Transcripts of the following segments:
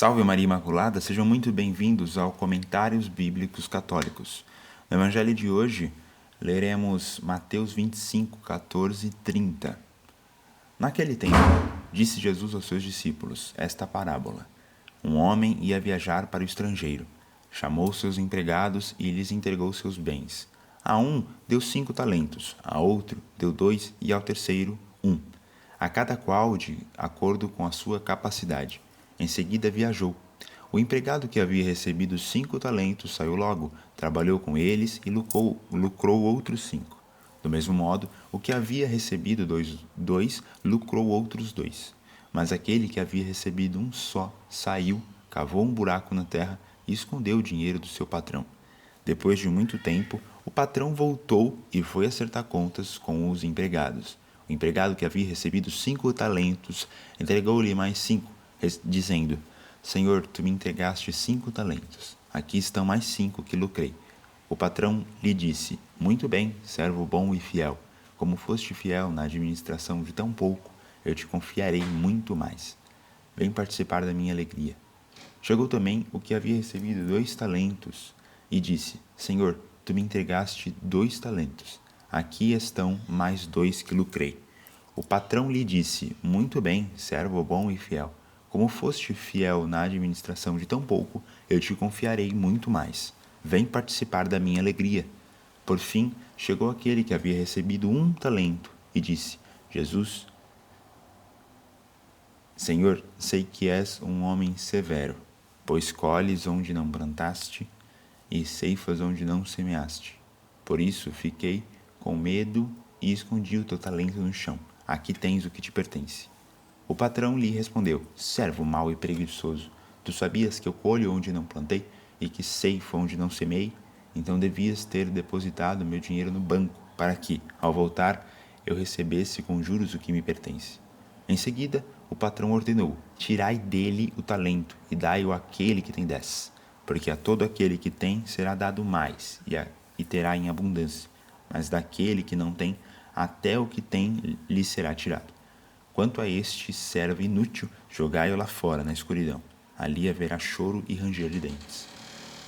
Salve Maria Imaculada, sejam muito bem-vindos ao Comentários Bíblicos Católicos. No Evangelho de hoje, leremos Mateus 25, 14 e 30. Naquele tempo, disse Jesus aos seus discípulos esta parábola. Um homem ia viajar para o estrangeiro. Chamou seus empregados e lhes entregou seus bens. A um deu 5 talentos, a outro deu 2 e ao terceiro 1. A cada qual de acordo com a sua capacidade. Em seguida viajou. O empregado que havia recebido 5 talentos saiu logo, trabalhou com eles e lucrou outros 5. Do mesmo modo, o que havia recebido dois lucrou outros 2. Mas aquele que havia recebido um só saiu, cavou um buraco na terra e escondeu o dinheiro do seu patrão. Depois de muito tempo, o patrão voltou e foi acertar contas com os empregados. O empregado que havia recebido 5 talentos entregou-lhe mais 5, dizendo: Senhor, tu me entregaste 5 talentos. Aqui estão mais 5 que lucrei. O patrão lhe disse: Muito bem, servo bom e fiel. Como foste fiel na administração de tão pouco, eu te confiarei muito mais. Vem participar da minha alegria. Chegou também o que havia recebido 2 talentos e disse: Senhor, tu me entregaste 2 talentos. Aqui estão mais 2 que lucrei. O patrão lhe disse: Muito bem, servo bom e fiel. Como foste fiel na administração de tão pouco, eu te confiarei muito mais. Vem participar da minha alegria. Por fim, chegou aquele que havia recebido 1 talento e disse: Senhor, sei que és um homem severo, pois colhes onde não plantaste e ceifas onde não semeaste. Por isso fiquei com medo e escondi o teu talento no chão. Aqui tens o que te pertence. O patrão lhe respondeu: Servo mau e preguiçoso, tu sabias que eu colho onde não plantei e que ceifo onde não semeei? Então devias ter depositado meu dinheiro no banco, para que, ao voltar, eu recebesse com juros o que me pertence. Em seguida, o patrão ordenou: Tirai dele o talento e dai-o àquele que tem 10, porque a todo aquele que tem será dado mais e terá em abundância, mas daquele que não tem, até o que tem lhe será tirado. Quanto a este servo inútil, jogai-o lá fora, na escuridão. Ali haverá choro e ranger de dentes.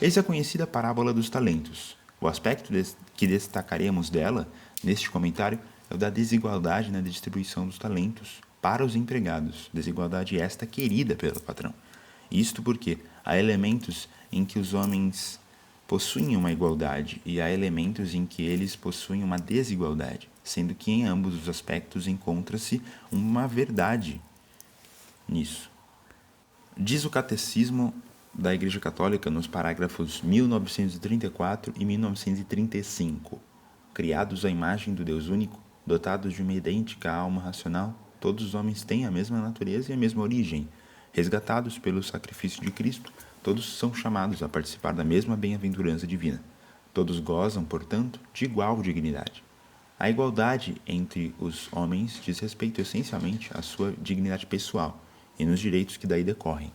Eis a conhecida parábola dos talentos. O aspecto que destacaremos dela, neste comentário, é o da desigualdade na distribuição dos talentos para os empregados. Desigualdade esta querida pelo patrão. Isto porque há elementos em que os homens possuem uma igualdade e há elementos em que eles possuem uma desigualdade, sendo que em ambos os aspectos encontra-se uma verdade nisso. Diz o Catecismo da Igreja Católica nos parágrafos 1934 e 1935. Criados à imagem do Deus único, dotados de uma idêntica alma racional, todos os homens têm a mesma natureza e a mesma origem. Resgatados pelo sacrifício de Cristo, todos são chamados a participar da mesma bem-aventurança divina. Todos gozam, portanto, de igual dignidade. A igualdade entre os homens diz respeito essencialmente à sua dignidade pessoal e nos direitos que daí decorrem.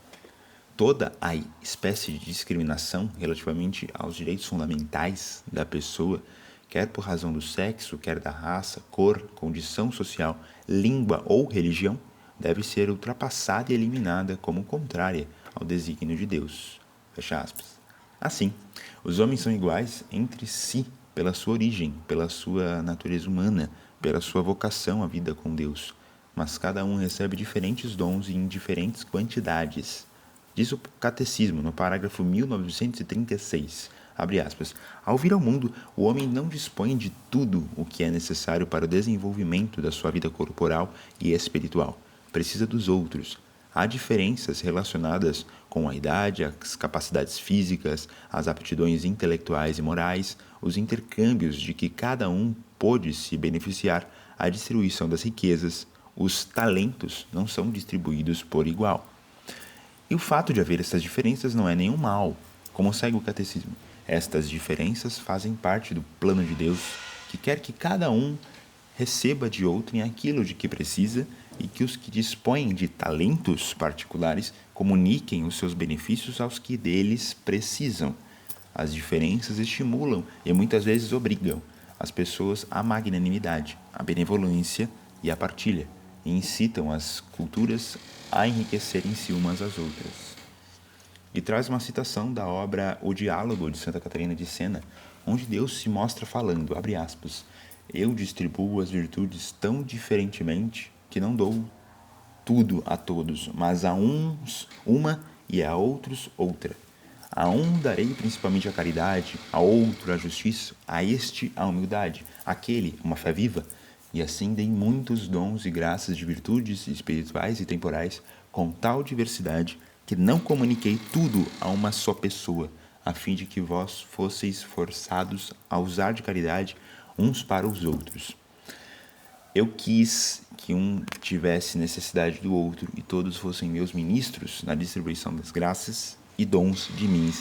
Toda a espécie de discriminação relativamente aos direitos fundamentais da pessoa, quer por razão do sexo, quer da raça, cor, condição social, língua ou religião, deve ser ultrapassada e eliminada como contrária ao desígnio de Deus. Fecha aspas. Assim, os homens são iguais entre si pela sua origem, pela sua natureza humana, pela sua vocação à vida com Deus, mas cada um recebe diferentes dons e em diferentes quantidades. Diz o Catecismo, no parágrafo 1936, abre aspas, ao vir ao mundo, o homem não dispõe de tudo o que é necessário para o desenvolvimento da sua vida corporal e espiritual. Precisa dos outros. Há diferenças relacionadas com a idade, as capacidades físicas, as aptidões intelectuais e morais, os intercâmbios de que cada um pôde se beneficiar, a distribuição das riquezas, os talentos não são distribuídos por igual. E o fato de haver essas diferenças não é nenhum mal, como segue o Catecismo. Estas diferenças fazem parte do plano de Deus, que quer que cada um receba de outrem aquilo de que precisa e que os que dispõem de talentos particulares comuniquem os seus benefícios aos que deles precisam. As diferenças estimulam e muitas vezes obrigam as pessoas à magnanimidade, à benevolência e à partilha, e incitam as culturas a enriquecerem-se umas às outras. e traz uma citação da obra O Diálogo de Santa Catarina de Sena, onde Deus se mostra falando, abre aspas, eu distribuo as virtudes tão diferentemente que não dou tudo a todos, mas a uns uma e a outros outra. A um darei principalmente a caridade, a outro a justiça, a este a humildade, àquele uma fé viva. E assim dei muitos dons e graças de virtudes espirituais e temporais, com tal diversidade, que não comuniquei tudo a uma só pessoa, a fim de que vós fosseis forçados a usar de caridade uns para os outros. Eu quis que um tivesse necessidade do outro e todos fossem meus ministros na distribuição das graças e dons de mim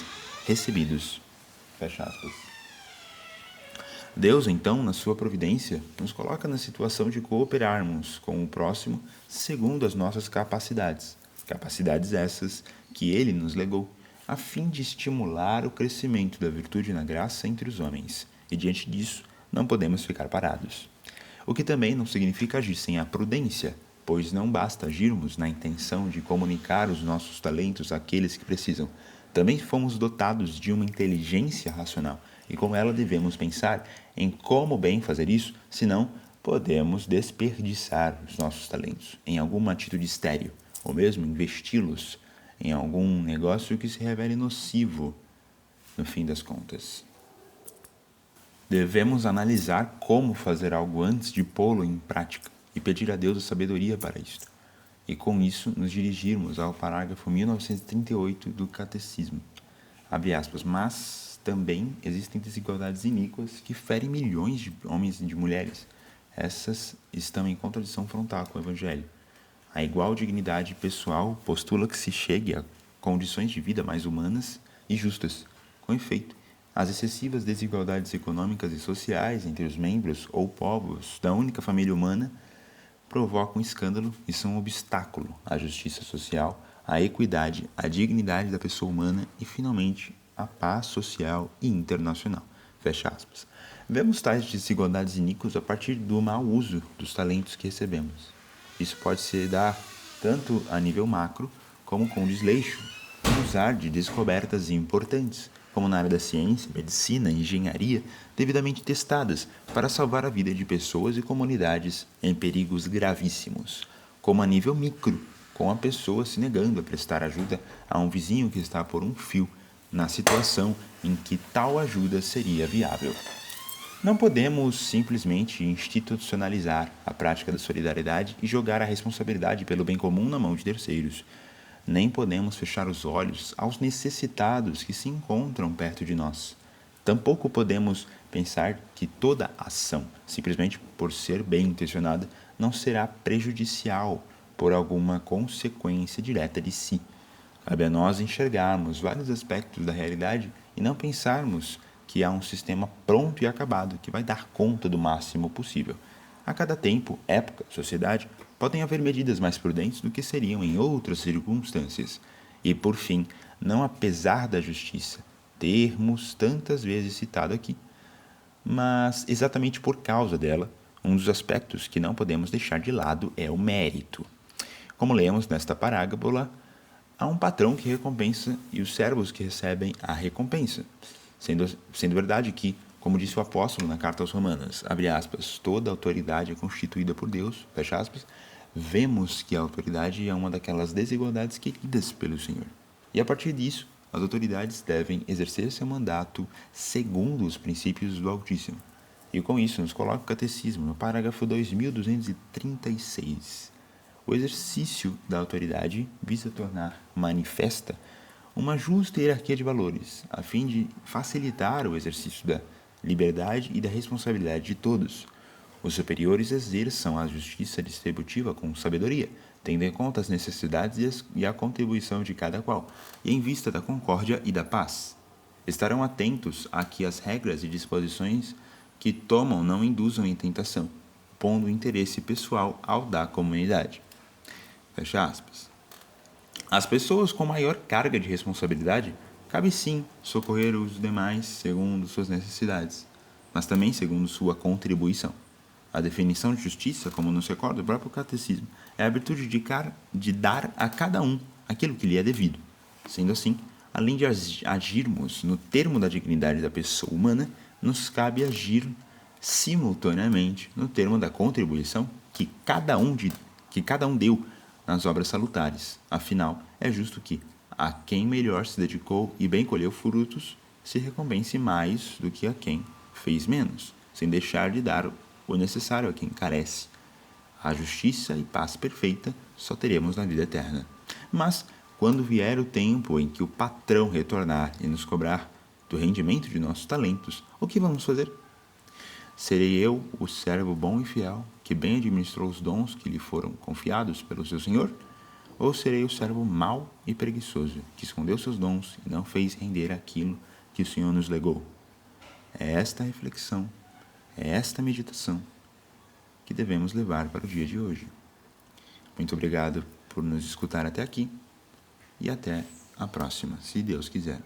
recebidos. Fecha aspas. Deus, então, na sua providência, nos coloca na situação de cooperarmos com o próximo segundo as nossas capacidades. Capacidades essas que Ele nos legou, a fim de estimular o crescimento da virtude na graça entre os homens. E diante disso, não podemos ficar parados. O que também não significa agir sem a prudência, pois não basta agirmos na intenção de comunicar os nossos talentos àqueles que precisam. Também fomos dotados de uma inteligência racional, e com ela devemos pensar em como bem fazer isso, senão podemos desperdiçar os nossos talentos em alguma atitude estéril, ou mesmo investi-los em algum negócio que se revele nocivo no fim das contas. Devemos analisar como fazer algo antes de pô-lo em prática e pedir a Deus a sabedoria para isto. E com isso nos dirigirmos ao parágrafo 1938 do Catecismo. Abre aspas, mas também existem desigualdades iníquas que ferem milhões de homens e de mulheres. Essas estão em contradição frontal com o Evangelho. A igual dignidade pessoal postula que se chegue a condições de vida mais humanas e justas. Com efeito, as excessivas desigualdades econômicas e sociais entre os membros ou povos da única família humana provocam escândalo e são um obstáculo à justiça social, à equidade, à dignidade da pessoa humana e, finalmente, à paz social e internacional. Fecha aspas. Vemos tais desigualdades iníquas a partir do mau uso dos talentos que recebemos. Isso pode se dar tanto a nível macro como com desleixo, usar de descobertas importantes, como na área da ciência, medicina e engenharia, devidamente testadas para salvar a vida de pessoas e comunidades em perigos gravíssimos, como a nível micro, com a pessoa se negando a prestar ajuda a um vizinho que está por um fio, na situação em que tal ajuda seria viável. Não podemos simplesmente institucionalizar a prática da solidariedade e jogar a responsabilidade pelo bem comum na mão de terceiros. Nem podemos fechar os olhos aos necessitados que se encontram perto de nós. Tampouco podemos pensar que toda ação, simplesmente por ser bem intencionada, não será prejudicial por alguma consequência direta de si. Cabe a nós enxergarmos vários aspectos da realidade e não pensarmos que há um sistema pronto e acabado que vai dar conta do máximo possível. A cada tempo, época, sociedade, podem haver medidas mais prudentes do que seriam em outras circunstâncias. E, por fim, não apesar da justiça, termos tantas vezes citado aqui, mas exatamente por causa dela, um dos aspectos que não podemos deixar de lado é o mérito. Como lemos nesta parábola, há um patrão que recompensa e os servos que recebem a recompensa, sendo verdade que, como disse o apóstolo na carta aos Romanos, abre aspas, toda autoridade é constituída por Deus, fecha aspas, vemos que a autoridade é uma daquelas desigualdades queridas pelo Senhor. E a partir disso, as autoridades devem exercer seu mandato segundo os princípios do Altíssimo. E com isso nos coloca o Catecismo, no parágrafo 2236. O exercício da autoridade visa tornar manifesta uma justa hierarquia de valores, a fim de facilitar o exercício da liberdade e da responsabilidade de todos. Os superiores exerçam a justiça distributiva com sabedoria, tendo em conta as necessidades e a contribuição de cada qual, e em vista da concórdia e da paz. Estarão atentos a que as regras e disposições que tomam não induzam em tentação, pondo o interesse pessoal ao da comunidade. Fecha aspas. As pessoas com maior carga de responsabilidade cabe sim socorrer os demais segundo suas necessidades, mas também segundo sua contribuição. A definição de justiça, como nos recorda o próprio Catecismo, é a virtude de dar a cada um aquilo que lhe é devido. Sendo assim, além de agirmos no termo da dignidade da pessoa humana, nos cabe agir simultaneamente no termo da contribuição que cada um deu nas obras salutares. Afinal, é justo que a quem melhor se dedicou e bem colheu frutos se recompense mais do que a quem fez menos, sem deixar de dar o necessário a quem carece. A justiça e paz perfeita só teremos na vida eterna. Mas, quando vier o tempo em que o patrão retornar e nos cobrar do rendimento de nossos talentos, o que vamos fazer? Serei eu o servo bom e fiel, que bem administrou os dons que lhe foram confiados pelo seu senhor? Ou serei o servo mau e preguiçoso, que escondeu seus dons e não fez render aquilo que o Senhor nos legou? É esta reflexão, é esta meditação que devemos levar para o dia de hoje. Muito obrigado por nos escutar até aqui e até a próxima, se Deus quiser.